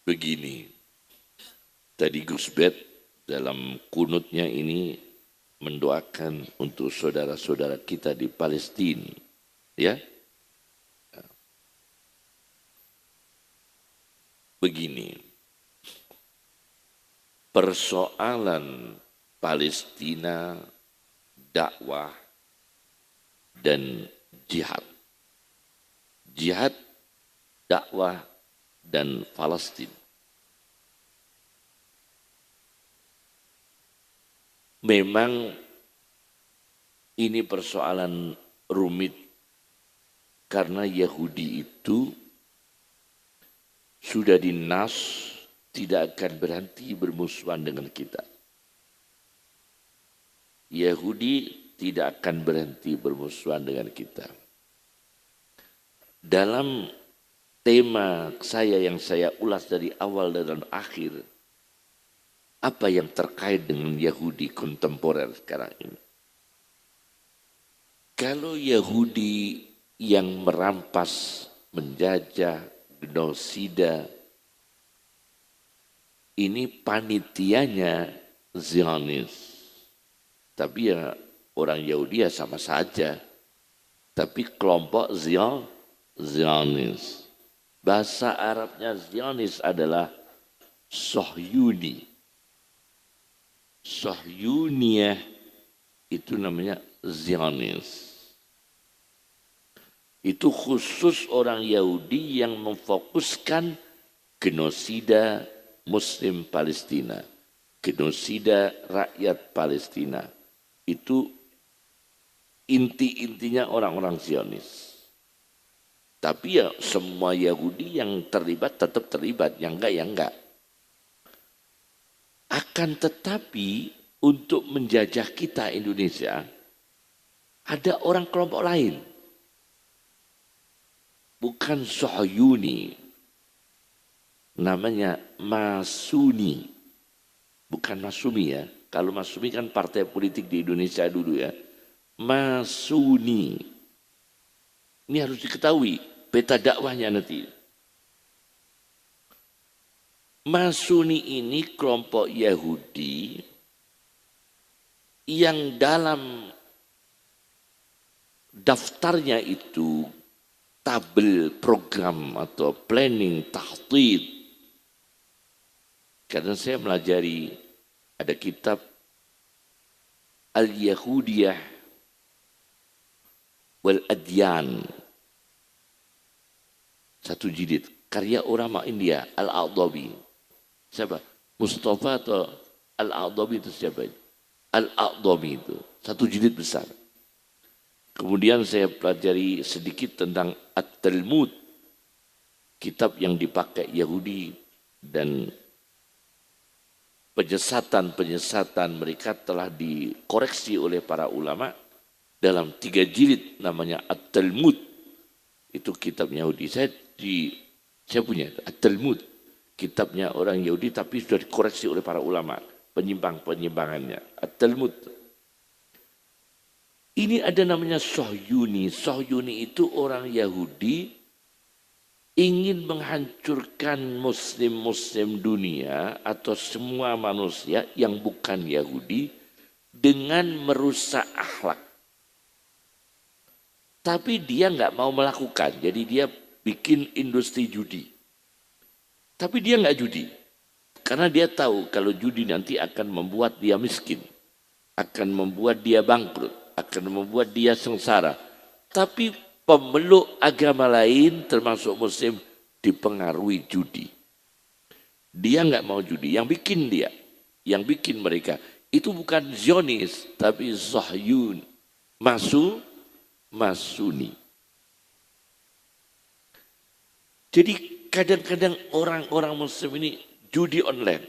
Begini, tadi Gus Bet dalam kunutnya ini mendoakan untuk saudara-saudara kita di Palestina, ya. Begini, persoalan Palestina, dakwah, dan jihad. Jihad, dakwah, dan Palestina. Memang ini persoalan rumit karena Yahudi itu sudah dinas tidak akan berhenti bermusuhan dengan kita. Yahudi tidak akan berhenti bermusuhan dengan kita. Dalam tema saya yang saya ulas dari awal dan akhir, apa yang terkait dengan Yahudi kontemporer sekarang ini? Kalau Yahudi yang merampas, menjajah, genosida, ini panitianya Zionis. Tapi ya orang Yahudi ya sama saja. Tapi kelompok Zionis. Bahasa Arabnya Zionis adalah Sohyuni. Sohyuniyah itu namanya Zionis. Itu khusus orang Yahudi yang memfokuskan genosida Muslim Palestina, genosida rakyat Palestina. Itu inti-intinya orang-orang Zionis. Tapi ya semua Yahudi yang terlibat tetap terlibat, yang enggak ya enggak. Akan tetapi untuk menjajah kita Indonesia, ada orang kelompok lain. Bukan Sohyuni, namanya Masuni. Bukan Masumi ya. Kalau Masumi kan partai politik di Indonesia dulu ya. Masuni. Ini harus diketahui peta dakwahnya nanti. Masuni ini kelompok Yahudi yang dalam daftarnya itu tabel program atau planning tahdid. Karena saya melajari ada kitab Al-Yahudiyah wal-Adyan, satu jilid karya ulama India Al-A'dabi. Siapa? Mustafa atau Al-A'dabi itu siapa? Al-A'dabi itu satu jilid besar. Kemudian saya pelajari sedikit tentang At-Talmud, kitab yang dipakai Yahudi, dan penyesatan mereka telah dikoreksi oleh para ulama dalam 3 jilid namanya At-Talmud. Itu kitab Yahudi. Saya punya At-Talmud, kitabnya orang Yahudi tapi sudah dikoreksi oleh para ulama, penyimpangannya. At-Talmud. Ini ada namanya Sohyuni. Sohyuni itu orang Yahudi ingin menghancurkan muslim-muslim dunia atau semua manusia yang bukan Yahudi dengan merusak akhlak. Tapi dia nggak mau melakukan, jadi dia bikin industri judi. Tapi dia nggak judi, karena dia tahu kalau judi nanti akan membuat dia miskin, akan membuat dia bangkrut, akan membuat dia sengsara. Tapi pemeluk agama lain termasuk muslim dipengaruhi judi. Dia nggak mau judi, yang bikin dia, yang bikin mereka itu bukan Zionis tapi Sohyun, Masuni. Jadi kadang-kadang orang-orang muslim ini judi online.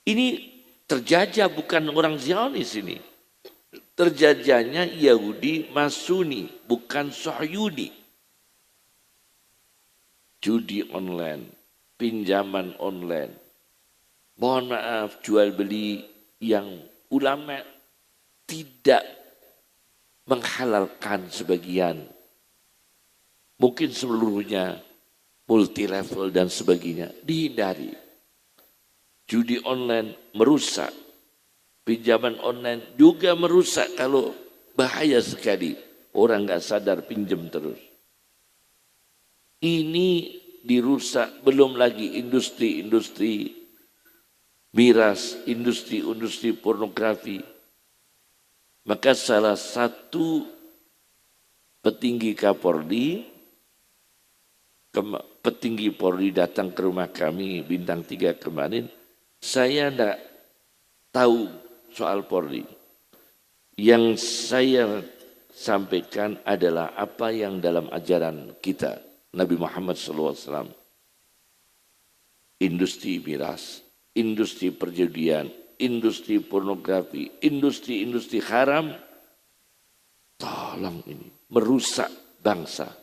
Ini terjajah bukan orang Zionis ini. Terjajahnya Yahudi Masuni, bukan Sohyuni. Judi online, pinjaman online. Mohon maaf, jual beli yang ulama tidak menghalalkan sebagian. Mungkin seluruhnya, multi level dan sebagainya, dihindari. Judi online merusak, pinjaman online juga merusak kalau bahaya sekali. Orang nggak sadar pinjam terus. Ini dirusak, belum lagi industri-industri miras, industri-industri pornografi. Maka salah satu petinggi Kapolri, petinggi Polri datang ke rumah kami Bintang 3 kemarin, saya enggak tahu soal Polri. Yang saya sampaikan adalah apa yang dalam ajaran kita, Nabi Muhammad SAW. Industri miras, industri perjudian, industri pornografi, industri-industri haram, tolong ini, merusak bangsa.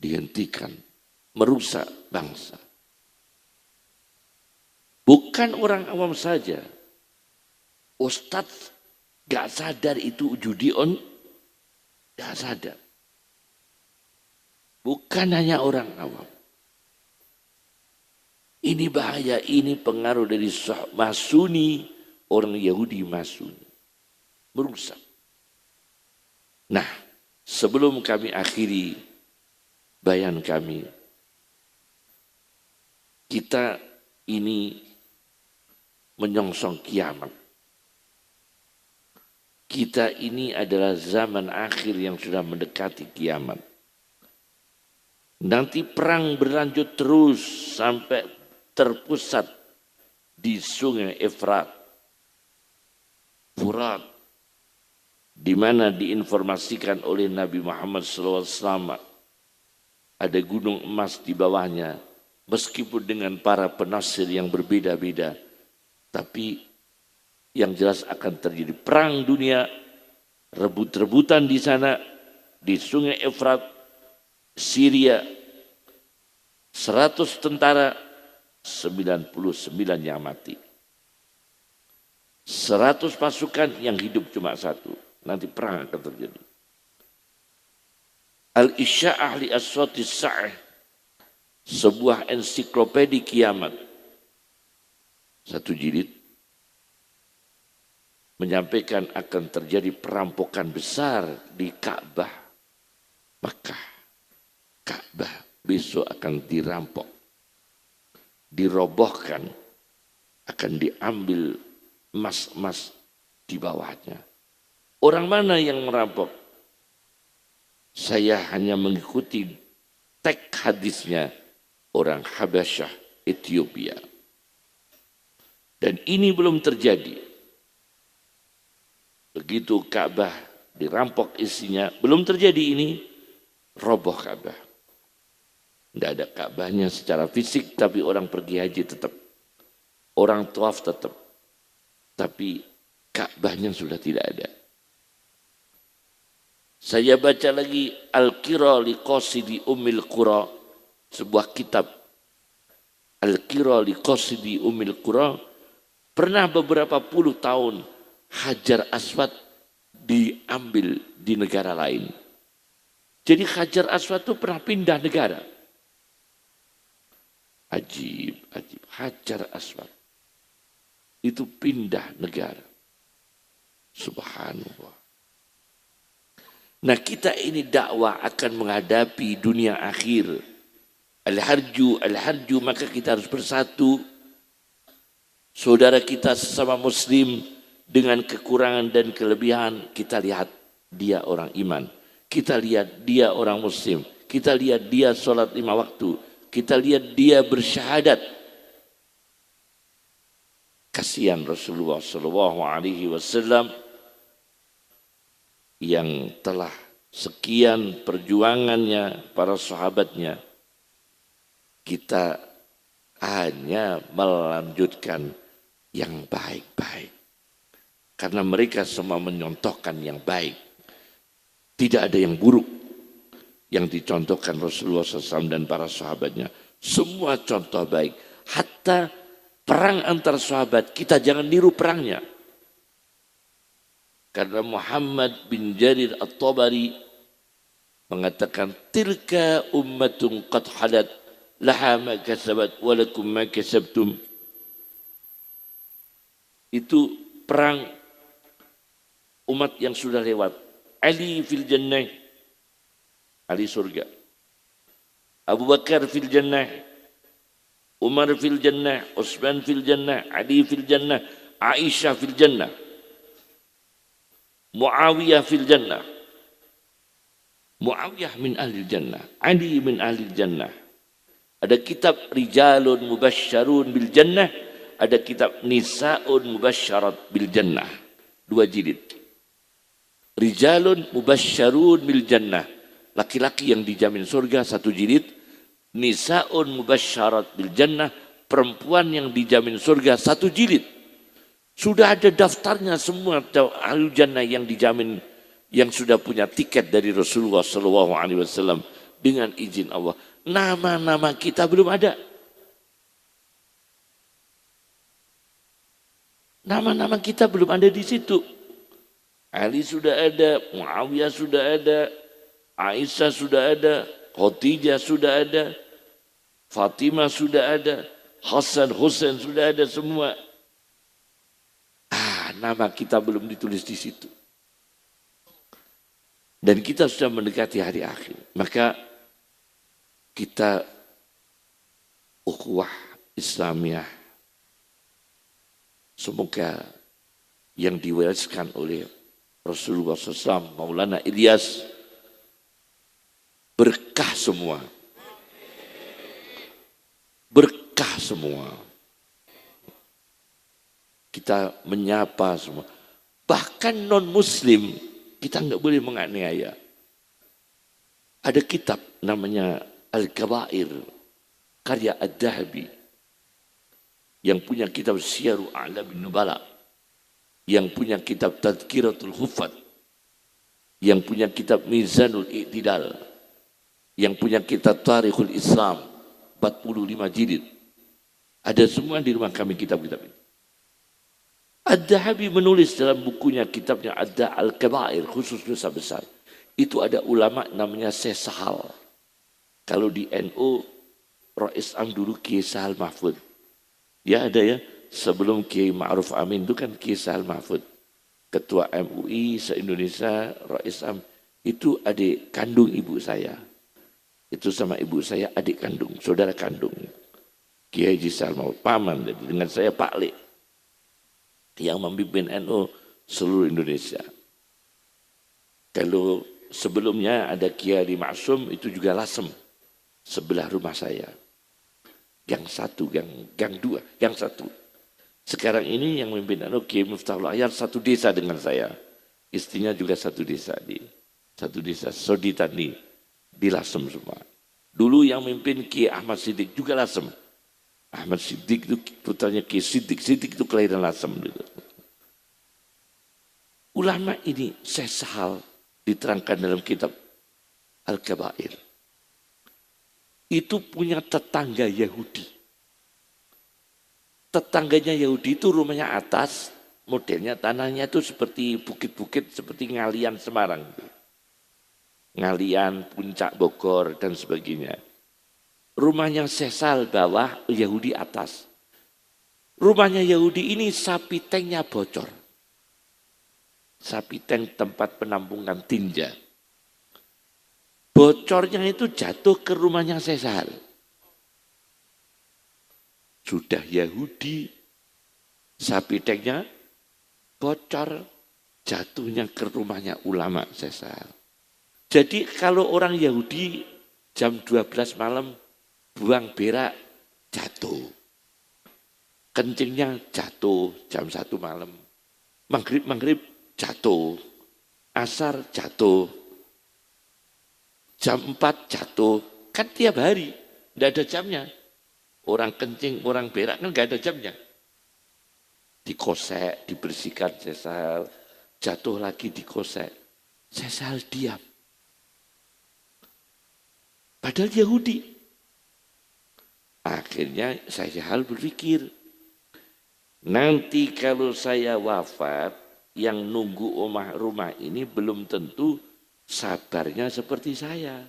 Dihentikan, merusak bangsa. Bukan orang awam saja. Ustadz gak sadar itu judi on, gak sadar. Bukan hanya orang awam. Ini bahaya, ini pengaruh dari Masuni, orang Yahudi Masuni. Merusak. Nah, sebelum kami akhiri bayan kami, kita ini menyongsong kiamat. Kita ini adalah zaman akhir yang sudah mendekati kiamat. Nanti perang berlanjut terus sampai terpusat di sungai Efrat, Furat, di mana diinformasikan oleh Nabi Muhammad SAW ada gunung emas di bawahnya, meskipun dengan para penafsir yang berbeda-beda, tapi yang jelas akan terjadi perang dunia, rebut-rebutan di sana, di sungai Efrat, Syria, 100 tentara, 99 yang mati. 100 pasukan yang hidup cuma satu, nanti perang akan terjadi. Al-Isya'ah li As-Soti Sa'ih, sebuah ensiklopedi kiamat, 1 jilid, menyampaikan akan terjadi perampokan besar di Ka'bah Makkah. Ka'bah besok akan dirampok, dirobohkan, akan diambil emas-emas di bawahnya. Orang mana yang merampok? Saya hanya mengikuti teks hadisnya orang Habasyah, Ethiopia. Dan ini belum terjadi. Begitu Ka'bah dirampok isinya, belum terjadi ini, roboh Ka'bah. Tidak ada Ka'bahnya secara fisik, tapi orang pergi haji tetap. Orang tawaf tetap. Tapi Ka'bahnya sudah tidak ada. Saya baca lagi Al-Qira li Qasidi Ummil Qura, sebuah kitab. Al-Qira li Qasidi Ummil Qura, pernah beberapa puluh tahun Hajar Aswad diambil di negara lain. Jadi Hajar Aswad itu pernah pindah negara. Ajib, ajib. Hajar Aswad itu pindah negara. Subhanallah. Nah, kita ini dakwah akan menghadapi dunia akhir. Al-harju, maka kita harus bersatu. Saudara kita sesama muslim dengan kekurangan dan kelebihan, kita lihat dia orang iman. Kita lihat dia orang muslim. Kita lihat dia sholat 5 waktu. Kita lihat dia bersyahadat. Kasihan Rasulullah SAW yang telah sekian perjuangannya para sahabatnya. Kita hanya melanjutkan yang baik-baik. Karena mereka semua menyontohkan yang baik. Tidak ada yang buruk yang dicontohkan Rasulullah SAW dan para sahabatnya. Semua contoh baik. Hatta perang antar sahabat, kita jangan niru perangnya. Karena Muhammad bin Jarir At-Tabari mengatakan tilka ummatun qad halat laha ma kasabat walakum ma kasabtum. Itu perang umat yang sudah lewat. Ali fil jannah, Ali surga. Abu Bakar fil jannah, Umar fil jannah, Utsman fil jannah, Ali fil jannah, Aisyah fil jannah, Muawiyah fil jannah. Muawiyah min ahli jannah, Ali min ahli jannah. Ada kitab Rijalun Mubasysyarun bil Jannah, ada kitab Nisaun Mubasyarat bil Jannah. 2 jilid. Rijalun Mubasysyarun bil Jannah, laki-laki yang dijamin surga 1 jilid. Nisaun Mubasyarat bil Jannah, perempuan yang dijamin surga 1 jilid. Sudah ada daftarnya semua ahli jannah yang dijamin, yang sudah punya tiket dari Rasulullah SAW dengan izin Allah. Nama-nama kita belum ada. Nama-nama kita belum ada di situ. Ali sudah ada, Muawiyah sudah ada, Aisyah sudah ada, Khadijah sudah ada, Fatimah sudah ada, Hasan, Husain sudah ada semua. Nama kita belum ditulis di situ. Dan kita sudah mendekati hari akhir. Maka kita ukhuwah Islamiyah, semoga yang diwariskan oleh Rasulullah SAW, Maulana Ilyas, berkah semua. Berkah semua. Kita menyapa semua. Bahkan non-muslim, kita nggak boleh menganiaya. Ada kitab namanya Al-Kabair, karya Ad-Dahabi, yang punya kitab Syiaru A'lamin Nubala, yang punya kitab Tadhkiratul Huffaz, yang punya kitab Mizanul I'tidal, yang punya kitab Tarikhul Islam, 45 jilid. Ada semua di rumah kami kitab-kitab itu. Ad-Dahabi menulis dalam bukunya, kitabnya Ada Al-Kabair, khusus dosa besar. Itu ada ulama namanya Syekh Sahal. Kalau di NU, Rais Am dulu Kiai Sahal Mahfud. Ya ada ya, sebelum Kiai Ma'ruf Amin itu kan Kiai Sahal Mahfud. Ketua MUI se-Indonesia, Rais Am. Itu adik kandung ibu saya. Itu sama ibu saya adik kandung, saudara kandung. Kiai Haji Sahal Mahfud, paman. Jadi dengan saya Pak Lek, yang memimpin NU seluruh Indonesia. Kalau sebelumnya ada Kiai Maksum, itu juga Lasem, sebelah rumah saya. Gang 1, gang 2, gang 1. Sekarang ini yang memimpin NU Kiai Miftahul Ahyar, 1 desa dengan saya. Istrinya juga 1 desa di 1 desa Soditan di Lasem semua. Dulu yang memimpin Kiai Ahmad Siddiq juga Lasem. Ahmad Siddiq itu putranya Kiai Siddiq. Siddiq itu kelahiran Lasem. Ulama ini Syekh Sahal diterangkan dalam kitab Al-Kabair. Itu punya tetangga Yahudi. Tetangganya Yahudi itu rumahnya atas, modelnya tanahnya itu seperti bukit-bukit, seperti Ngalian Semarang. Ngalian, Puncak Bogor, dan sebagainya. Rumahnya Syekh Sahal bawah, Yahudi atas. Rumahnya Yahudi ini sapi tanknya bocor. Sapi tank tempat penampungan tinja. Bocornya itu jatuh ke rumahnya Syekh Sahal. Sudah Yahudi, sapi tanknya bocor, jatuhnya ke rumahnya ulama Syekh Sahal. Jadi kalau orang Yahudi jam 12 malam buang berak, jatuh. Kencingnya jatuh jam 1 malam. Maghrib jatuh. Asar jatuh. Jam 4 jatuh. Kan tiap hari, tidak ada jamnya. Orang kencing, orang berak kan tidak ada jamnya. Dikosek, dibersihkan Syekh Sahal. Jatuh lagi dikosek. Syekh Sahal diam. Padahal Yahudi. Akhirnya Syekh Sahal berpikir, nanti kalau saya wafat, yang nunggu rumah ini belum tentu sabarnya seperti saya.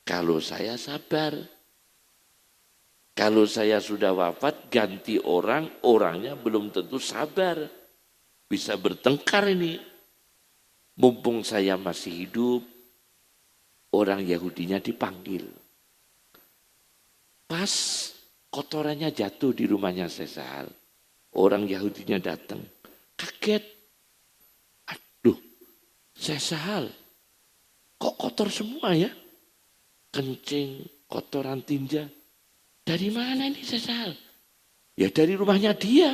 Kalau saya sabar, kalau saya sudah wafat ganti orang, orangnya belum tentu sabar. Bisa bertengkar ini. Mumpung saya masih hidup, orang Yahudinya dipanggil. Pas kotorannya jatuh di rumahnya Sesal, orang Yahudinya datang. Kaget. Aduh, Sesal, kok kotor semua ya? Kencing, kotoran tinja. Dari mana ini Sesal? Ya dari rumahnya dia.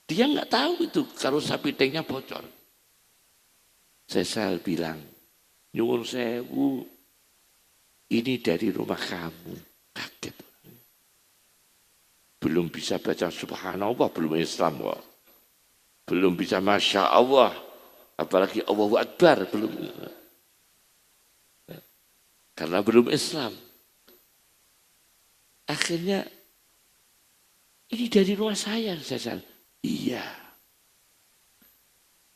Dia nggak tahu itu kalau sapi tanknya bocor. Sesal bilang, nyuwun sewu, ini dari rumah kamu. Kaget. Belum bisa baca subhanallah, belum Islam kok. Belum bisa Masya Allah, apalagi Allahu Akbar, belum. Karena belum Islam. Akhirnya, ini dari rumah saya, Sesal. Iya.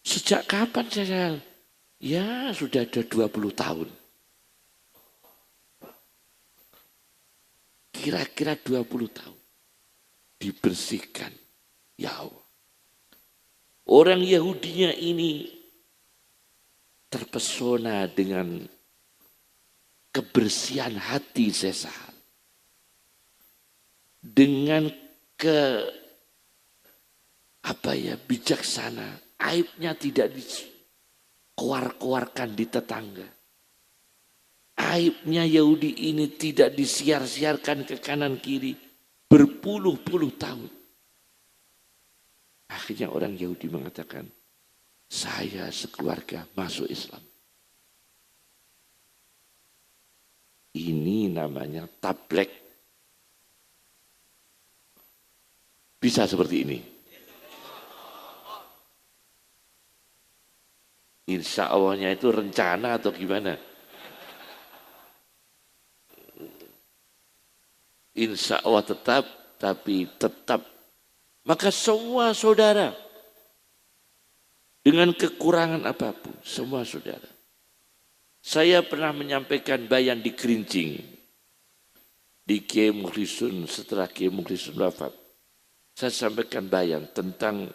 Sejak kapan, Sesal? Ya, sudah ada 20 tahun. Kira-kira 20 tahun. Dibersihkan. Ya Allah. Orang Yahudinya ini terpesona dengan kebersihan hati Sesal. Dengan bijaksana. Aibnya tidak dikeluarkan di tetangga. Aibnya Yahudi ini tidak disiar-siarkan ke kanan kiri. Berpuluh-puluh tahun. Akhirnya orang Yahudi mengatakan, saya sekeluarga masuk Islam. Ini namanya tablek. Bisa seperti ini. Insya Allahnya itu rencana atau gimana? Insya Allah tetap, tapi tetap. Maka semua saudara, dengan kekurangan apapun, semua saudara. Saya pernah menyampaikan bayan di Kerincing, di Kiai Mukhlisun, setelah Kiai Mukhlisun wafat. Saya sampaikan bayan tentang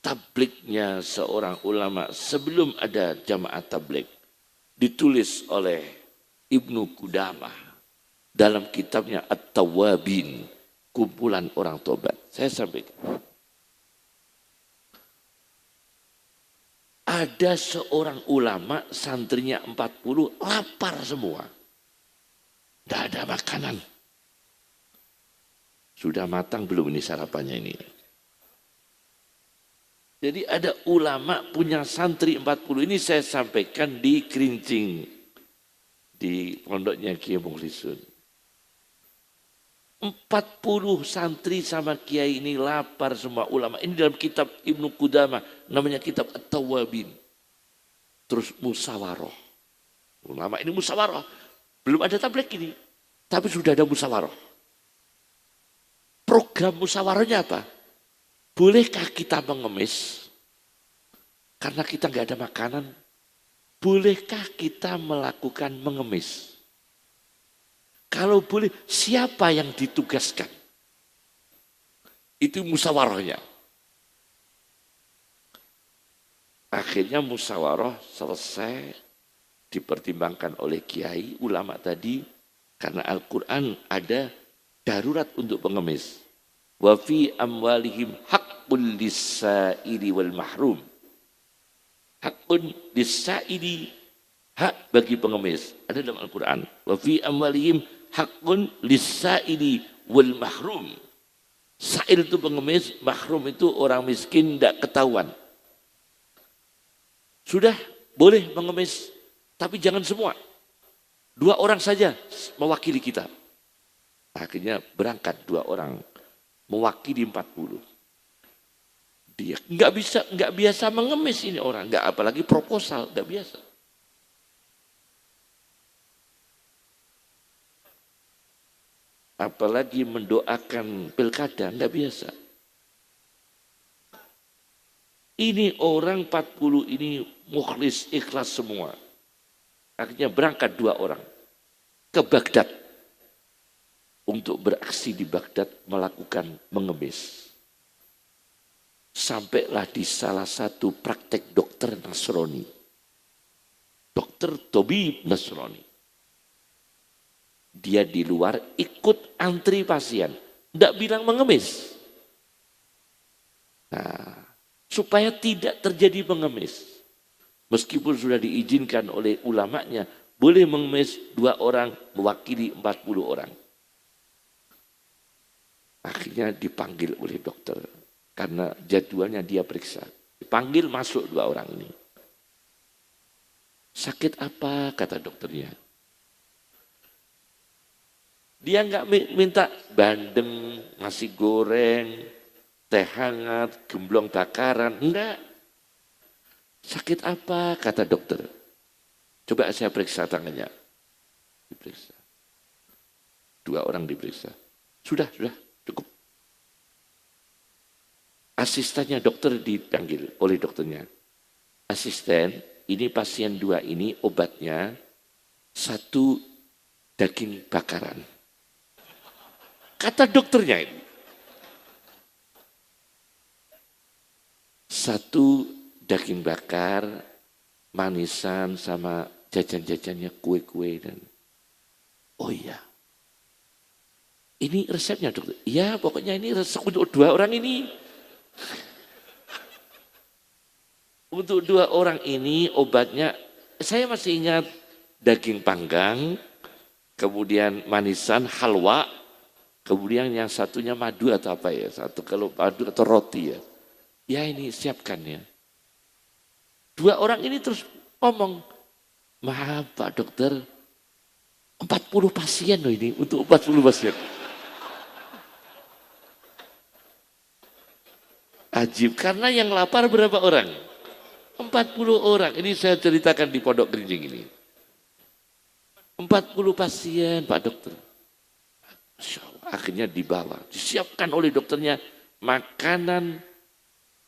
tabliknya seorang ulama sebelum ada jamaah tablik. Ditulis oleh Ibnu Qudamah dalam kitabnya At-Tawwabin, kumpulan orang tobat. Saya sampaikan. Ada seorang ulama, santrinya 40, lapar semua. Tidak ada makanan. Sudah matang belum ini sarapannya ini? Jadi ada ulama punya santri 40. Ini saya sampaikan di Kerincing. Di pondoknya Kiai Mukhlisun. 40 santri sama kiai ini lapar semua ulama. Ini dalam kitab Ibnu Qudamah, namanya kitab At-Tawwabin. Terus musyawarah. Ulama ini musyawarah. Belum ada tabligh ini, tapi sudah ada musyawarah. Program musyawarahnya apa? Bolehkah kita mengemis? Karena kita nggak ada makanan. Bolehkah kita melakukan mengemis? Kalau boleh, siapa yang ditugaskan? Itu musyawarahnya. Akhirnya musyawarah selesai, dipertimbangkan oleh kiai, ulama tadi, karena Al-Quran ada darurat untuk pengemis. Wa fi amwalihim haqqul lis-sa'ili wal mahrum. Haqqun lis-sa'ili, hak bagi pengemis. Ada dalam Al-Quran. Wa fi amwalihim haqqun lis-sa'ili wal mahrum. Sa'il itu pengemis, mahrum itu orang miskin tidak ketahuan. Sudah boleh mengemis, tapi jangan semua. 2 orang saja mewakili kita. Akhirnya berangkat 2 orang mewakili 40. Dia nggak biasa mengemis ini orang, nggak apalagi proposal, nggak biasa. Apalagi mendoakan pilkada, nggak biasa. Ini orang 40 ini mukhlis, ikhlas semua. Akhirnya berangkat 2 orang ke Baghdad untuk beraksi di Baghdad melakukan mengemis. Sampailah di salah satu praktek dokter Nasrani. Dokter Tabib Nasrani. Dia di luar ikut antri pasien. Tidak bilang mengemis. Nah, supaya tidak terjadi mengemis. Meskipun sudah diizinkan oleh ulamanya, boleh mengemis 2 orang mewakili 40 orang. Akhirnya dipanggil oleh dokter. Karena jadwalnya dia periksa. Dipanggil masuk 2 orang ini. Sakit apa kata dokternya? Dia nggak minta bandeng, nasi goreng, teh hangat, gemblong bakaran. Enggak. Sakit apa kata dokter? Coba saya periksa tangannya. Diperiksa. 2 orang diperiksa. Sudah, cukup. Asistennya dokter dipanggil oleh dokternya. Asisten, ini pasien 2 ini obatnya 1 daging bakaran. Kata dokternya ini. 1 daging bakar, manisan sama jajan-jajannya kue-kue dan oh iya. Ini resepnya dokter. Iya, pokoknya ini resep untuk 2 orang ini. Untuk 2 orang ini obatnya, saya masih ingat daging panggang, kemudian manisan, halwa, kemudian yang satunya madu atau apa ya, satu kalau madu atau roti ya. Ya ini siapkan ya. 2 orang ini terus ngomong, maaf Pak Dokter, 40 pasien loh ini, untuk 40 pasien. Ajib, karena yang lapar berapa orang? 40 orang, ini saya ceritakan di Pondok Gerinjing ini. 40 pasien Pak Dokter. Akhirnya dibawa, disiapkan oleh dokternya makanan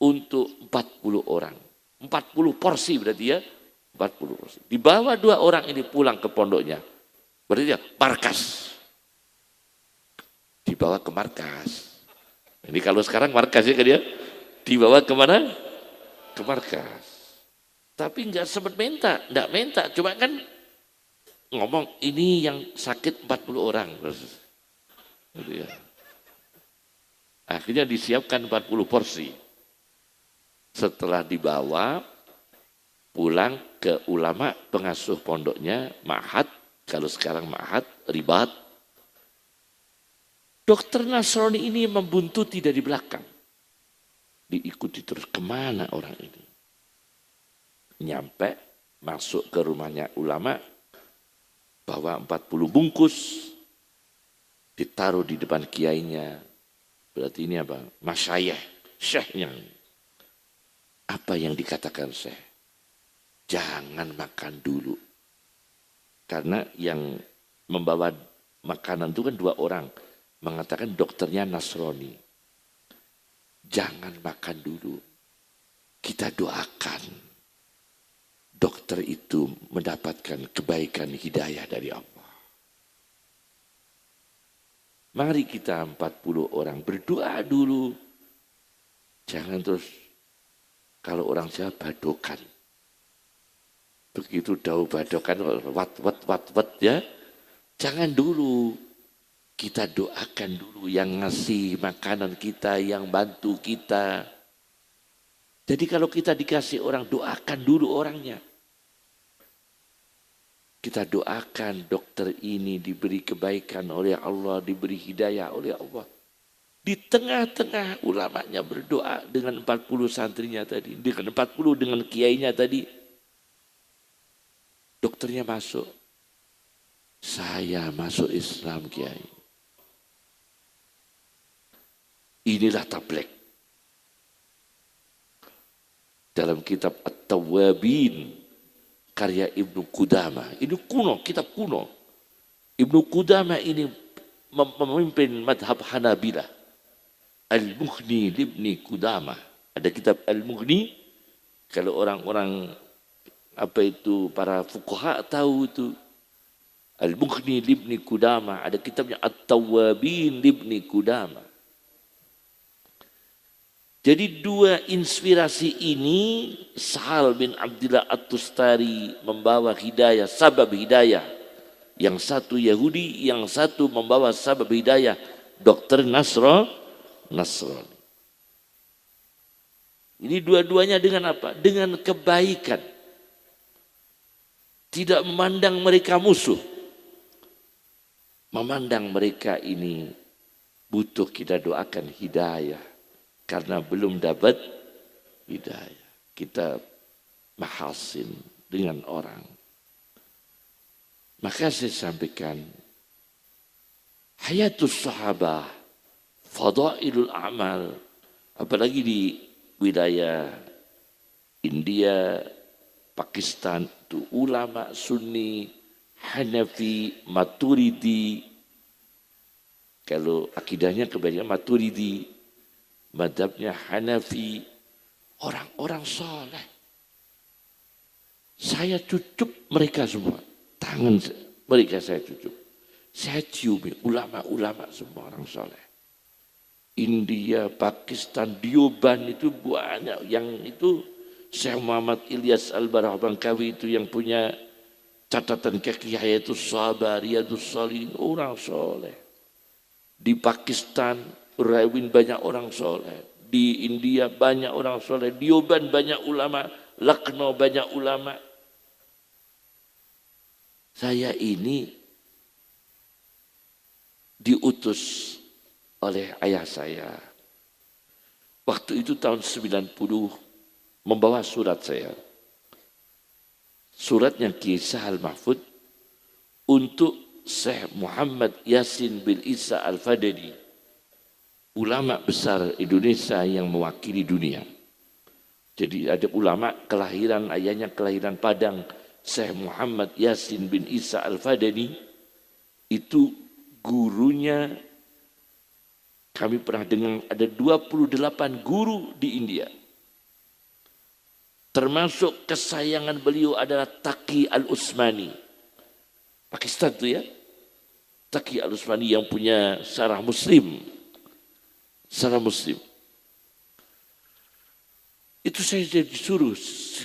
untuk 40 orang. 40 porsi berarti ya, 40 porsi. Dibawa 2 orang ini pulang ke pondoknya. Berarti ya markas. Dibawa ke markas. Ini kalau sekarang markas ya kan ya. Dibawa kemana? Ke markas. Tapi enggak sempat minta, enggak minta. Cuma kan ngomong ini yang sakit 40 orang. Gitu ya. Akhirnya disiapkan 40 porsi. Setelah dibawa pulang ke ulama pengasuh pondoknya, ma'had, kalau sekarang ma'had, ribat. Dokter Nasrani ini membuntuti dari belakang. Diikuti terus kemana orang ini. Nyampe, masuk ke rumahnya ulama, bawa 40 bungkus, ditaruh di depan kiainya. Berarti ini apa? Masyayikh, syekhnya. Apa yang dikatakan syekh? Jangan makan dulu. Karena yang membawa makanan itu kan 2 orang. Mengatakan dokternya Nasrani. Jangan makan dulu. Kita doakan. Dokter itu mendapatkan kebaikan hidayah dari Allah. Mari kita 40 orang berdoa dulu. Jangan terus kalau orang Jawa badokan. Begitu daun badokan wat ya. Jangan dulu. Kita doakan dulu yang ngasih makanan kita, yang bantu kita. Jadi kalau kita dikasih orang, doakan dulu orangnya. Kita doakan dokter ini diberi kebaikan oleh Allah, diberi hidayah oleh Allah. Di tengah-tengah ulamanya berdoa dengan 40 santrinya tadi, dengan 40 dengan kiainya tadi. Dokternya masuk. Saya masuk Islam kiai. Inilah tabligh. Dalam kitab At-Tawwabin karya Ibnu Qudamah. Ini kuno, kitab kuno. Ibnu Qudamah ini memimpin madhab Hanabilah. Al-Mughni libni Qudamah. Ada kitab Al-Mughni Kalau orang-orang apa itu para fuqaha tahu itu. Al-Mughni libni Qudamah, ada kitabnya At-Tawwabin libni Qudamah. Jadi dua inspirasi ini Sahal bin Abdullah At-Tustari membawa hidayah, sabab hidayah. Yang satu Yahudi, yang satu membawa sabab hidayah, Dr. Nasrani. Ini dua-duanya dengan apa? Dengan kebaikan. Tidak memandang mereka musuh. Memandang mereka ini butuh kita doakan hidayah. Karena belum dapat hidayah. Kita mahasin dengan orang. Maka saya sampaikan. Hayatus sahabah. Fadailul amal. Apalagi di wilayah India, Pakistan itu ulama Sunni, Hanafi, Maturidi. Kalau akidahnya kebanyakan Maturidi, madhabnya Hanafi, orang-orang soleh. Saya cucup mereka semua, tangan mereka saya cucup. Saya ciumi ulama-ulama semua orang soleh. India, Pakistan, Dioban itu banyak. Yang itu Syekh Muhammad Ilyas Al-Barah Bangkawi itu yang punya catatan kaki Hayatus Sahabat, Riyadus Shalihin, orang soleh. Di Pakistan, Rawin banyak orang soleh. Di India banyak orang soleh. Dioban banyak ulama. Lucknow banyak ulama. Saya ini diutus oleh ayah saya. Waktu itu tahun 90 membawa surat saya. Suratnya Kiai Sahal Mahfud untuk Syekh Muhammad Yasin bin Isa Al-Fadani, ulama besar Indonesia yang mewakili dunia. Jadi ada ulama kelahiran, ayahnya kelahiran Padang, Syekh Muhammad Yasin bin Isa Al-Fadani, itu gurunya. Kami pernah dengar ada 28 guru di India. Termasuk kesayangan beliau adalah Taqi Al-Usmani. Pakistan itu ya. Taqi Al-Usmani yang punya Syarah Muslim. Syarah Muslim. Itu saya disuruh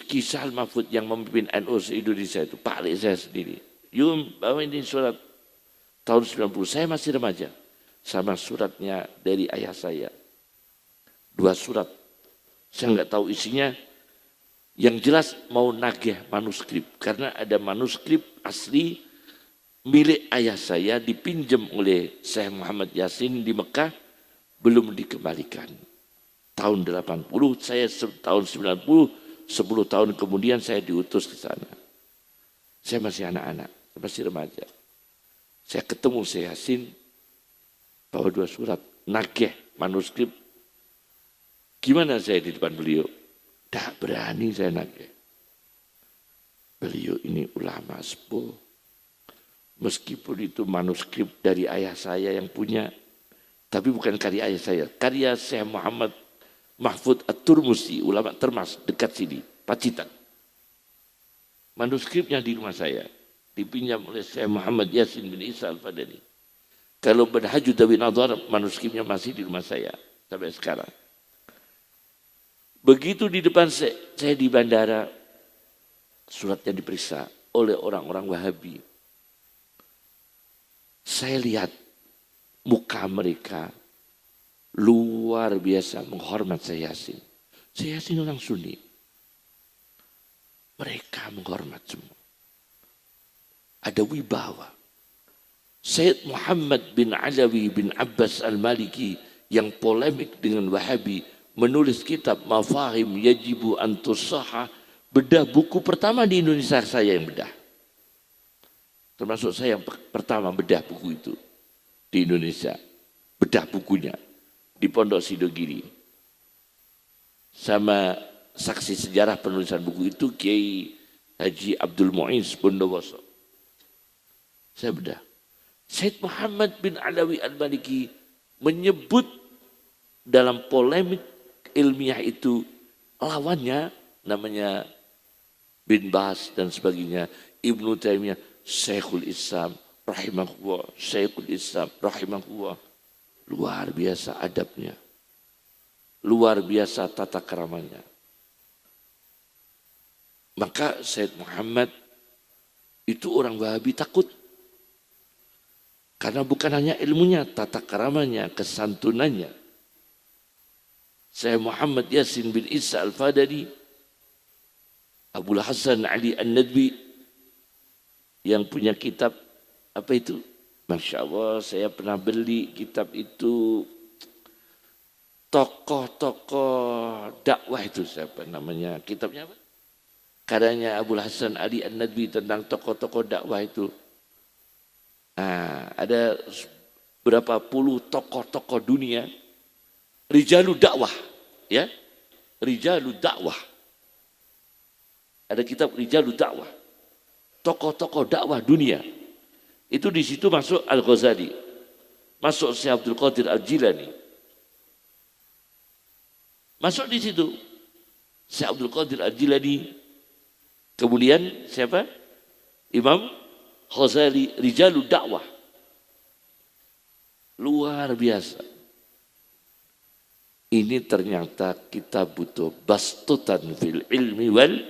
Kisah Al-Mahfud yang memimpin NU se-Indonesia itu. Pak Ali saya sendiri. Yuk bawa ini surat tahun 90. Saya masih remaja. Sama suratnya dari ayah saya. 2 surat. Saya nggak tahu isinya. Yang jelas mau nagih manuskrip. Karena ada manuskrip asli milik ayah saya dipinjam oleh Syekh Muhammad Yasin di Mekah. Belum dikembalikan. Tahun 80, saya tahun 90, 10 tahun kemudian saya diutus ke sana. Saya masih anak-anak, masih remaja. Saya ketemu Syekh Yasin, bawa 2 surat, nagih manuskrip. Gimana saya di depan beliau? Tak berani saya nagih. Beliau ini ulama sepuh. Meskipun itu manuskrip dari ayah saya yang punya, tapi bukan karya ayah saya. Karya Syekh Muhammad Mahfud At-Turmusi, ulama Termas, dekat sini, Pacitan. Manuskripnya di rumah saya, dipinjam oleh Syekh Muhammad Yasin bin Isa Al-Fadani. Kalau Manhajud Dawi Nadhar, manuskripnya masih di rumah saya sampai sekarang. Begitu di depan saya di bandara, suratnya diperiksa oleh orang-orang Wahabi. Saya lihat muka mereka luar biasa menghormat Syekh Yasin. Syekh Yasin orang Sunni. Mereka menghormat semua. Ada wibawa. Sayyid Muhammad bin Alawi bin Abbas Al-Maliki yang polemik dengan Wahabi menulis kitab Mafahim Yajibu Antusaha, bedah buku pertama di Indonesia saya yang bedah. Termasuk saya yang pertama bedah buku itu di Indonesia. Bedah bukunya di Pondok Sidogiri. Sama saksi sejarah penulisan buku itu Kiai Haji Abdul Mu'iz Bondowoso. Saya bedah. Sayyid Muhammad bin Alawi Al-Maliki menyebut dalam polemik ilmiah itu lawannya namanya bin Bas dan sebagainya, Ibnu Taimiyah, Syekhul Islam rahimahullah, Syekhul Islam rahimahullah. Luar biasa adabnya, luar biasa tata keramanya. Maka Said Muhammad itu orang Wahabi takut. Karena bukan hanya ilmunya, tata keramanya, kesantunannya. Saya Muhammad Yasin bin Isa Al-Fadani, Abul Hasan Ali An-Nadwi, yang punya kitab, apa itu? Masya Allah, saya pernah beli kitab itu, tokoh-tokoh dakwah itu, siapa namanya, kitabnya apa? Karyanya Abul Hasan Ali An-Nadwi tentang tokoh-tokoh dakwah itu. Nah, ada berapa puluh tokoh-tokoh dunia, rijalu dakwah, ya, rijalu dakwah. Ada kitab rijalu dakwah, tokoh-tokoh dakwah dunia. Itu di situ masuk Al-Ghazali, masuk Syekh Abdul Qadir Al-Jilani, masuk di situ Syekh Abdul Qadir Al-Jilani. Kemudian siapa? Imam Ghazali, rijalu dakwah. Luar biasa. Ini ternyata kita butuh bastutan fil ilmi wal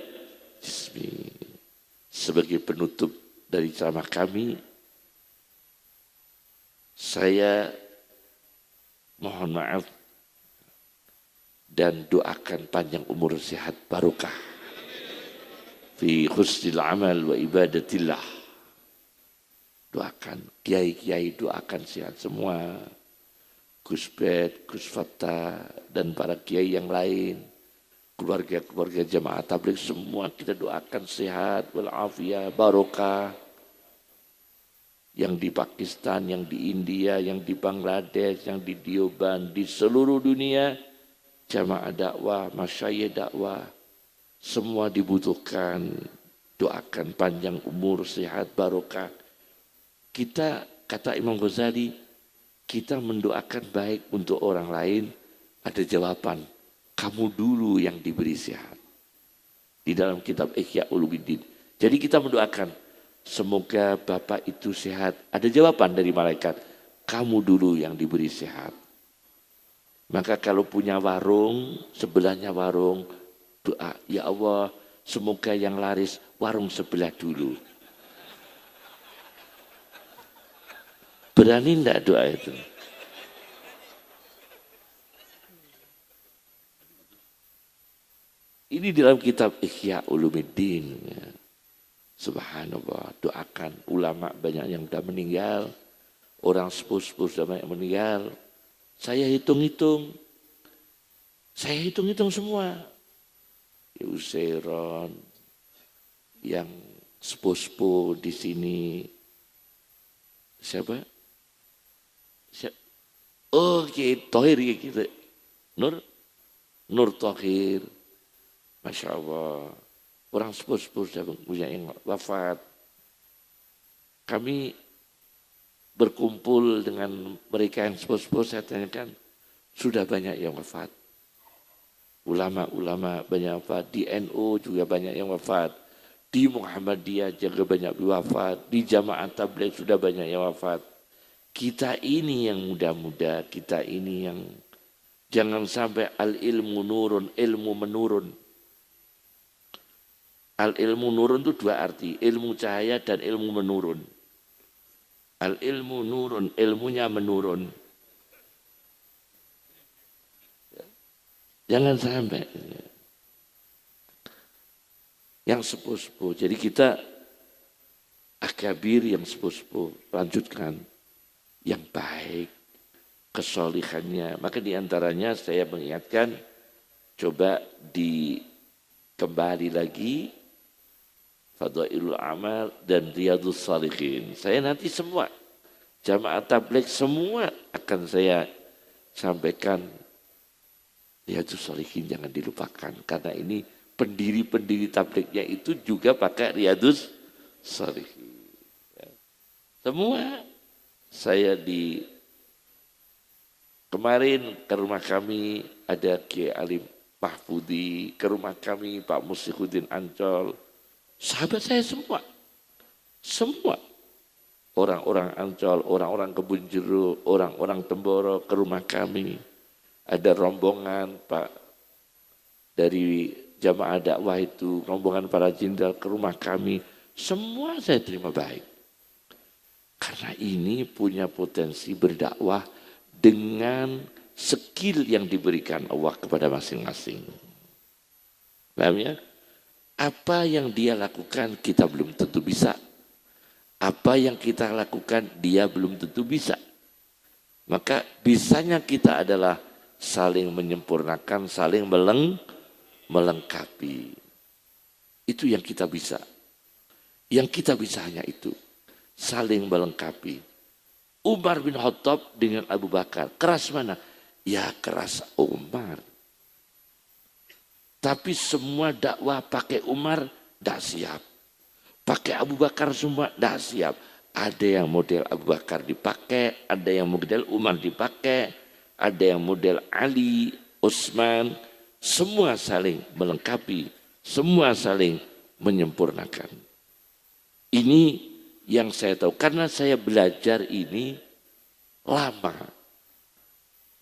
jismi. Sebagai penutup dari ceramah kami, saya mohon maaf dan doakan panjang umur, sehat, barokah fi husnil amal wa ibadatillah. Doakan, kiai-kiai doakan sehat semua. Gus Bet, Gus Fattah, dan para kiai yang lain. Keluarga-keluarga jamaah tabligh semua kita doakan sehat, walafiat, barokah. Yang di Pakistan, yang di India, yang di Bangladesh, yang di Dioban, di seluruh dunia. Jamaah dakwah, masyayikh dakwah. Semua dibutuhkan. Doakan panjang umur, sehat, barokah. Kita, kata Imam Ghazali, kita mendoakan baik untuk orang lain, ada jawaban, kamu dulu yang diberi sehat. Di dalam kitab Ihya Ulumuddin. Jadi kita mendoakan, semoga Bapak itu sehat. Ada jawaban dari malaikat, kamu dulu yang diberi sehat. Maka kalau punya warung, sebelahnya warung, doa, ya Allah, semoga yang laris warung sebelah dulu. Berani enggak doa itu? Ini dalam kitab Ihya Ulumuddin. Subhanallah, doakan ulama banyak yang sudah meninggal, orang sepuh-sepuh sudah banyak meninggal. Saya hitung-hitung semua. Yusairon, yang sepuh-sepuh di sini. Siapa? Oke, Tohir gitu. Nur Tohir. Masya Allah. Orang sepuh-sepuh sudah punya yang wafat. Kami berkumpul dengan mereka yang sepuh-sepuh, saya tanyakan, sudah banyak yang wafat. Ulama-ulama banyak wafat. Di NU juga banyak yang wafat. Di Muhammadiyah juga banyak wafat. Di Jamaah Tabligh sudah banyak yang wafat. Kita ini yang muda-muda, kita ini yang jangan sampai al-ilmu nurun, ilmu menurun. Al-ilmu nurun itu dua arti, ilmu cahaya dan ilmu menurun. Al-ilmu nurun, ilmunya menurun. Jangan sampai. Yang sepuh-sepuh, jadi kita akabir yang sepuh-sepuh, lanjutkan. Yang baik, kesolihannya. Maka diantaranya saya mengingatkan, coba kembali lagi Fadailul Amal dan Riyadhus Shalihin. Saya nanti semua, jamaah tabligh semua akan saya sampaikan. Riyadhus Shalihin jangan dilupakan, karena ini pendiri-pendiri tablighnya itu juga pakai Riyadhus Shalihin. Semua. Saya kemarin ke rumah kami ada Kiai Alim Mahfudi, ke rumah kami Pak Muslihuddin Ancol, sahabat saya semua. Semua. Orang-orang Ancol, orang-orang Kebun Jeruk, orang-orang Temboro ke rumah kami. Ada rombongan Pak dari jamaah dakwah itu, rombongan para jenderal ke rumah kami. Semua saya terima baik. Karena ini punya potensi berdakwah dengan skill yang diberikan Allah kepada masing-masing. Paham ya? Apa yang dia lakukan kita belum tentu bisa. Apa yang kita lakukan dia belum tentu bisa. Maka bisanya kita adalah saling menyempurnakan, saling melengkapi. Itu yang kita bisa. Yang kita bisa hanya itu. Saling melengkapi. Umar bin Khattab dengan Abu Bakar. Keras mana? Ya keras Umar. Tapi semua dakwah pakai Umar tidak siap. Pakai Abu Bakar semua tidak siap. Ada yang model Abu Bakar dipakai, ada yang model Umar dipakai, ada yang model Ali, Utsman. Semua saling melengkapi, semua saling menyempurnakan. Ini yang saya tahu, karena saya belajar ini lama.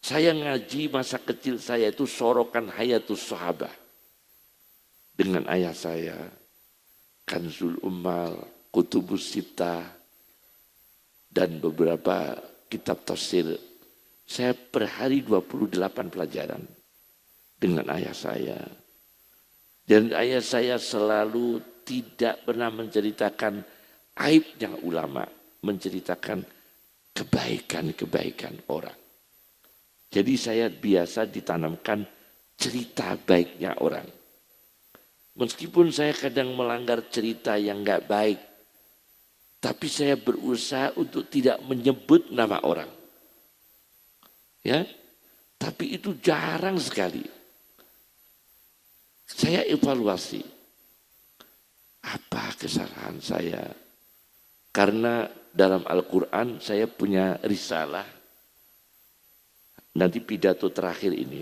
Saya ngaji masa kecil saya itu sorokan Hayatus Sahabah. Dengan ayah saya, Kanzul Ummal, Kutubus Sittah, dan beberapa kitab tafsir. Saya per hari 28 pelajaran dengan ayah saya. Dan ayah saya selalu tidak pernah menceritakan aibnya ulama, menceritakan kebaikan-kebaikan orang. Jadi saya biasa ditanamkan cerita baiknya orang. Meskipun saya kadang melanggar cerita yang enggak baik, tapi saya berusaha untuk tidak menyebut nama orang. Ya, tapi itu jarang sekali. Saya evaluasi, apa kesalahan saya? Karena dalam Al-Quran saya punya risalah, nanti pidato terakhir ini,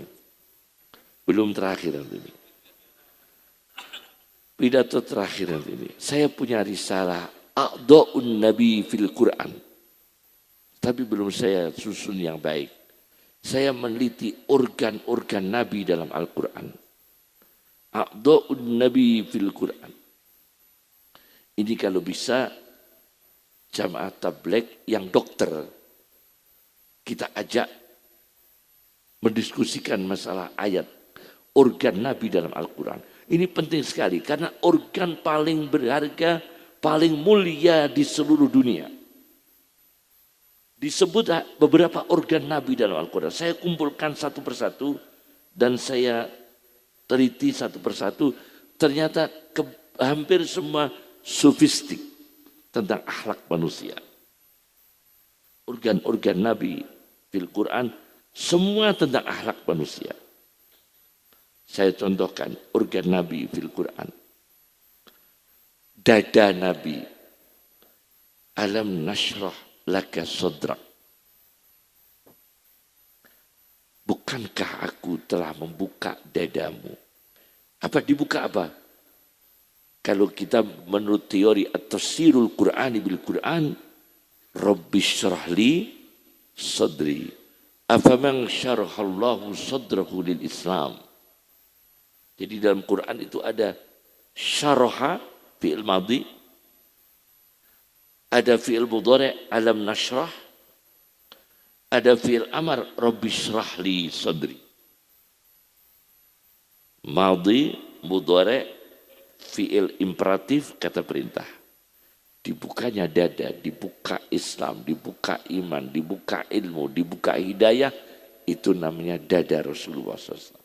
belum terakhir nanti ini. Pidato terakhir nanti ini, saya punya risalah A'dha'un Nabi fil Quran. Tapi belum saya susun yang baik. Saya meneliti organ-organ Nabi dalam Al-Quran. A'dha'un Nabi fil Quran. Ini kalau bisa jamaah tabligh yang dokter kita ajak mendiskusikan masalah ayat organ Nabi dalam Al-Quran. Ini penting sekali karena organ paling berharga, paling mulia di seluruh dunia. Disebut beberapa organ Nabi dalam Al-Quran. Saya kumpulkan satu persatu dan saya teliti satu persatu. Ternyata hampir semua sofistik tentang akhlak manusia. Organ-organ Nabi fil Quran semua tentang akhlak manusia. Saya contohkan organ Nabi fil Quran. Dada Nabi. Alam nashrah laka sadrak. Bukankah aku telah membuka dadamu? Apa dibuka apa? Kalau kita menurut teori at-tafsirul Qur'ani bil Qur'an, Rabbi syrahli sadri. Afaman syarahallahu sadrahu lil Islam. Jadi dalam Quran itu ada syaraha fi'il madhi, ada fi'il mudhari' alam nashrah, ada fi'il amar rabbi syrah li sadri. Madhi, mudhari', fi'il imperatif kata perintah. Dibukanya dada, dibuka Islam, dibuka iman, dibuka ilmu, dibuka hidayah, itu namanya dada Rasulullah SAW.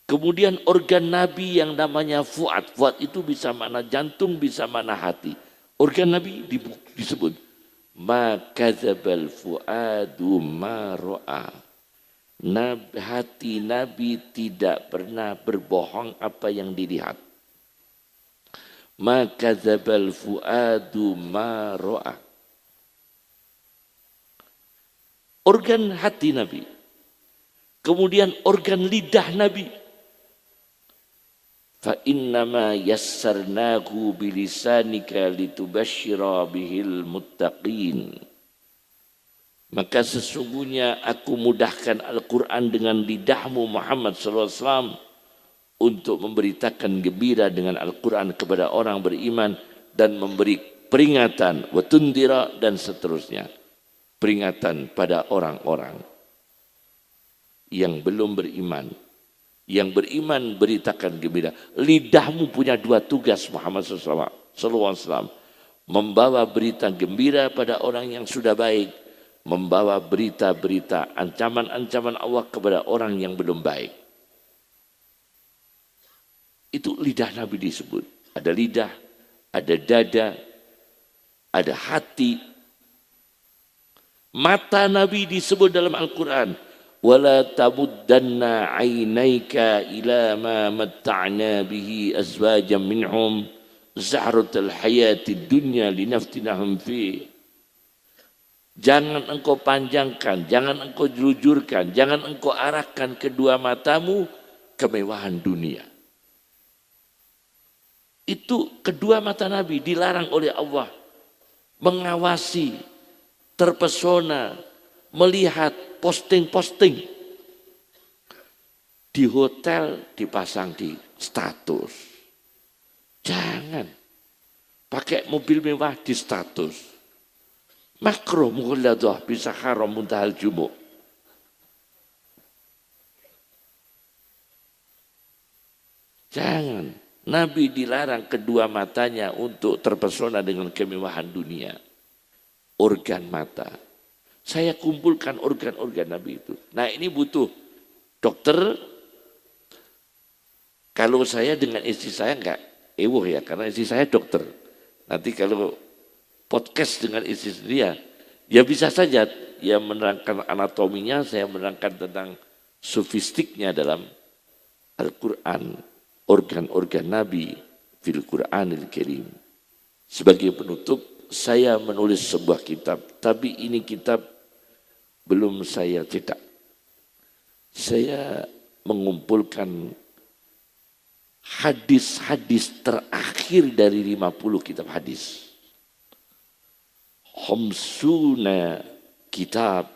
Kemudian organ Nabi yang namanya fuad. Fuad itu bisa mana jantung, bisa mana hati. Organ Nabi disebut. Ma kadzabal fuadu ma ro'a. Hati Nabi tidak pernah berbohong apa yang dilihat. Ma kadzabal fuadu ma ro'a. Organ hati Nabi. Kemudian organ lidah Nabi. Fa innama yassarnahu bilisanika litubashshira bihil muttaqin. Maka sesungguhnya aku mudahkan Al-Quran dengan lidahmu Muhammad SAW untuk memberitakan gembira dengan Al-Quran kepada orang beriman dan memberi peringatan, watundira dan seterusnya. Peringatan pada orang-orang yang belum beriman. Yang beriman beritakan gembira. Lidahmu punya dua tugas Muhammad SAW. Membawa berita gembira pada orang yang sudah baik. Membawa berita-berita ancaman-ancaman Allah kepada orang yang belum baik. Itu lidah Nabi disebut. Ada lidah, ada dada, ada hati. Mata Nabi disebut dalam Al-Quran. Wala tamuddanna ainaika ila ma matta'na bihi azwajan minhum zahratal hayatid dunya linaftinahum fi. Jangan engkau panjangkan, jangan engkau jujurkan, jangan engkau arahkan kedua matamu kemewahan dunia. Itu kedua mata Nabi dilarang oleh Allah. Mengawasi, terpesona, melihat posting-posting. Di hotel dipasang di status. Jangan. Pakai mobil mewah di status. Makruh mughalladah bisa haram muntahal jumuk. Jangan. Nabi dilarang kedua matanya untuk terpesona dengan kemewahan dunia. Organ mata. Saya kumpulkan organ-organ Nabi itu. Nah ini butuh dokter. Kalau saya dengan istri saya enggak ewoh ya, karena istri saya dokter. Nanti kalau podcast dengan istri dia, ya bisa saja dia menerangkan anatominya, saya menerangkan tentang sofistiknya dalam Al-Quran, organ-organ Nabi fil Quranil Karim. Sebagai penutup, saya menulis sebuah kitab, tapi ini kitab belum saya cetak. Saya mengumpulkan hadis-hadis terakhir dari 50 kitab hadis. Khamsuna kitab,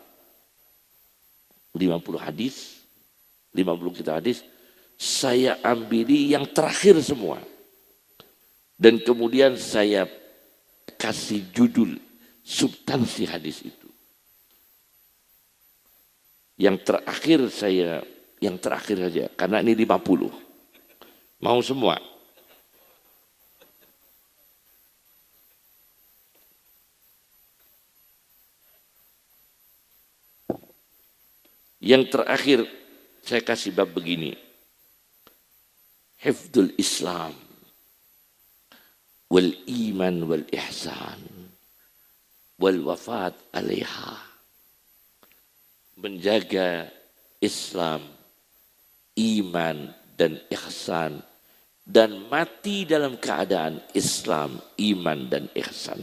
50 hadis, 50 kitab hadis, saya ambili yang terakhir semua. Dan kemudian saya kasih judul substansi hadis itu. Yang terakhir saja, karena ini 50. Mau semua? Yang terakhir saya kasih bab begini. Hifdzul Islam wal iman wal ihsan wal wafat alaiha. Menjaga Islam, iman dan ihsan dan mati dalam keadaan Islam, iman dan ihsan.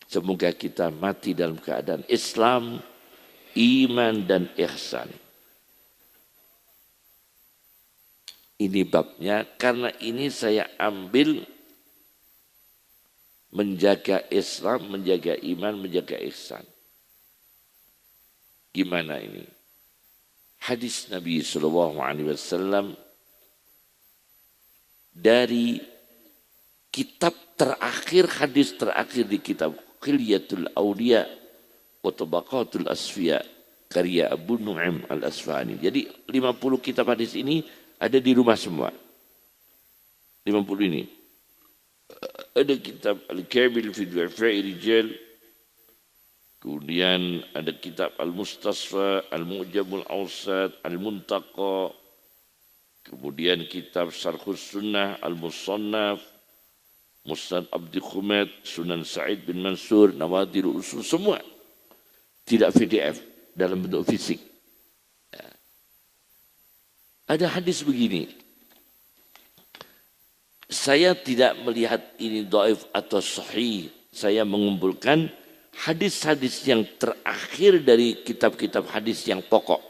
Semoga kita mati dalam keadaan Islam, iman dan ihsan. Ini babnya, karena ini saya ambil menjaga Islam, menjaga iman, menjaga ihsan. Gimana ini? Hadis Nabi SAW dari kitab terakhir, hadis terakhir di kitab Khilyatul Awliya wa Tabaqatul Asfiya karya Abu Nu'aim Al-Asfahani. Jadi 50 kitab hadis ini ada di rumah semua. 50 ini. Ada kitab Al-Kamil fi Du'afa'i Rijal. Kemudian ada kitab Al-Mustasfa, Al-Mu'jamul Awsat, Al-Muntaqa. Kemudian kitab Syarhus Sunnah, Al-Musannaf, Musnad Abdi Khumaid, Sunan Sa'id bin Mansur, Nawadir Usul, semua. Tidak PDF, dalam bentuk fisik. Ya. Ada hadis begini. Saya tidak melihat ini dhaif atau sahih. Saya mengumpulkan hadis-hadis yang terakhir dari kitab-kitab hadis yang pokok.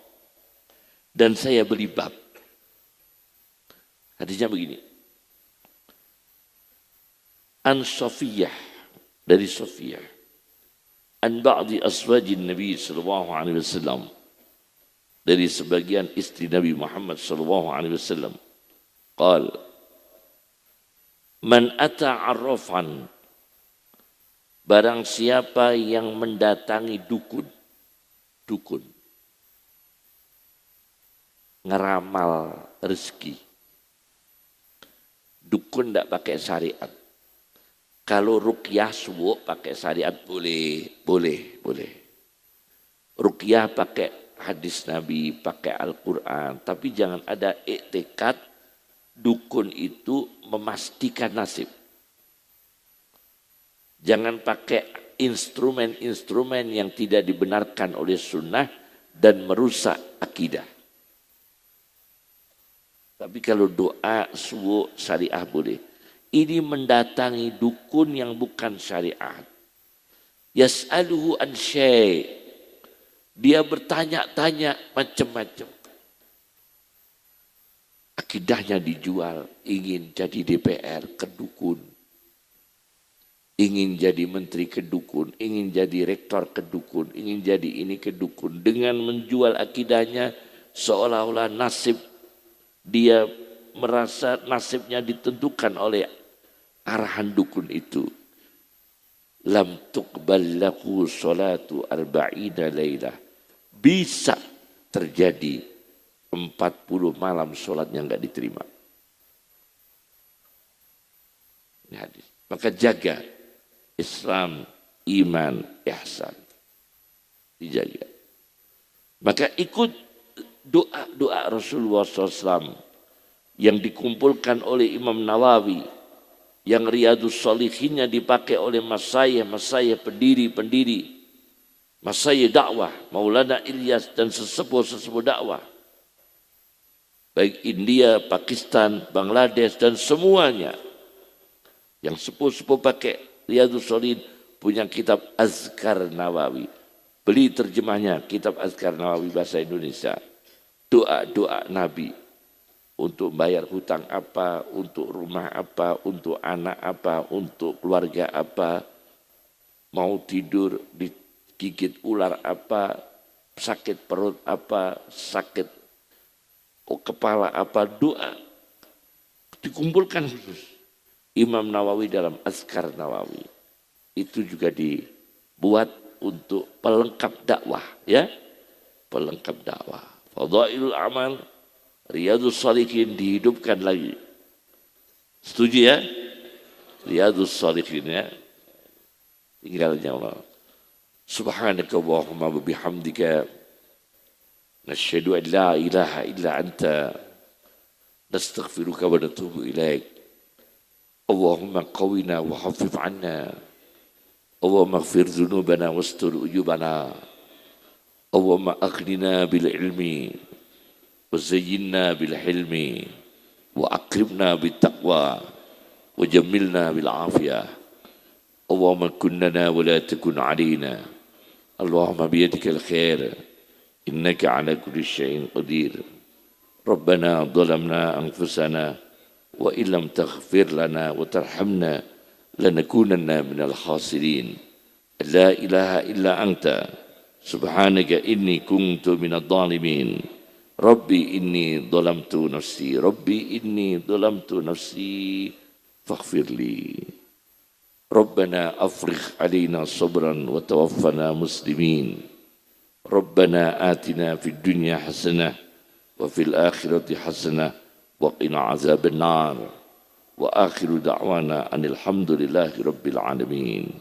Dan saya beri bab. Hadisnya begini. An Safiyah, dari Safiyah. An ba'di aswajin Nabi sallallahu alaihi wasallam. Dari sebagian istri Nabi Muhammad sallallahu alaihi wasallam. Qal Man ata arrafan, barang siapa yang mendatangi dukun, ngeramal rezeki. Dukun tidak pakai syariat. Kalau ruqyah subuh pakai syariat boleh. Ruqyah pakai hadis Nabi, pakai Al-Quran. Tapi jangan ada iktikad dukun itu memastikan nasib. Jangan pakai instrumen-instrumen yang tidak dibenarkan oleh sunnah dan merusak akidah. Tapi kalau doa subuh syariah boleh. Ini mendatangi dukun yang bukan syariat. Yas'aluhu an syai'. Dia bertanya-tanya macam-macam. Akidahnya dijual, ingin jadi DPR ke dukun. Ingin jadi menteri ke dukun, ingin jadi rektor ke dukun, ingin jadi ini ke dukun. Dengan menjual akidahnya seolah-olah nasib, dia merasa nasibnya ditentukan oleh arahan dukun itu. Lam tuqbal lahu salatu arba'ina laylah. Bisa terjadi 40 malam sholatnya enggak diterima. Ini hadis. Maka jaga Islam, iman, ihsan. Dijaga. Maka ikut doa-doa Rasulullah SAW yang dikumpulkan oleh Imam Nawawi, yang Riyadus Shalihinnya dipakai oleh masayih pendiri, masayih dakwah, Maulana Ilyas dan sesepuh dakwah. Baik India, Pakistan, Bangladesh dan semuanya. Yang sepuh-sepuh pakai Riyadus Shalihin punya kitab Azkar Nawawi. Beli terjemahnya, kitab Azkar Nawawi bahasa Indonesia. Doa-doa Nabi. Untuk bayar hutang apa, untuk rumah apa, untuk anak apa, untuk keluarga apa, mau tidur digigit ular apa, sakit perut apa, sakit kepala apa, doa dikumpulkan khusus. Imam Nawawi dalam Azkar Nawawi itu juga dibuat untuk pelengkap dakwah, ya, pelengkap dakwah. Fadhailul amal, Riyadus Shalihin dihidupkan lagi. Setuju ya? Riyadus Shalihin ya. Tinggalnya Allah. Subhanaka Allahumma wa bihamdika nasyhadu an la ilaha illa anta nastaghfiruka wa natubu ilaik. Allahumma qawina wa hafif anna. Allahumma ighfir dhunubana wastur ujubana. Allahumma aghnina bil ilmi وزينا بالحلم وأكرمنا بالتقوى وجملنا بالعافية. اللهم كن لنا ولا تكن علينا. اللهم بيدك الخير إنك على كل شيء قدير. ربنا ظلمنا أنفسنا وإن لم تغفر لنا وترحمنا لنكونن من الخاسرين. لا إله إلا أنت سبحانك إني كنت من الظالمين. Rabbi inni dhalamtu nafsi faghfirli. Rabbana afrigh alaina sabran wa tawaffana muslimin. Rabbana atina fid dunya hasanah wa fil akhirati hasanah wa qina azaban nar. Wa akhiru da'wana anil hamdulillahi rabbil alamin.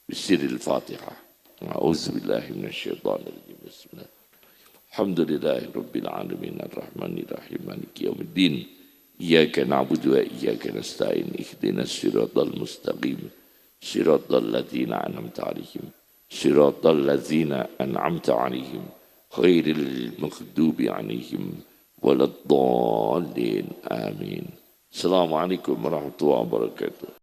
Bisiril Fatihah. A'udzu billahi minasy syaithanir rajim. Bismillah. Alhamdulillahi Rabbil Alamin Ar-Rahmanir-Rahim Maliki Yawmiddin. Iyyaka na'budu wa iyyaka nasta'in. Ihdinas siratal mustaqim. Siratal ladzina an'amta 'alaihim. Siratal ladzina an'amta 'alaihim. Ghairil maghdubi 'alaihim waladdallin. Amin. Assalamualaikum warahmatullahi wabarakatuh.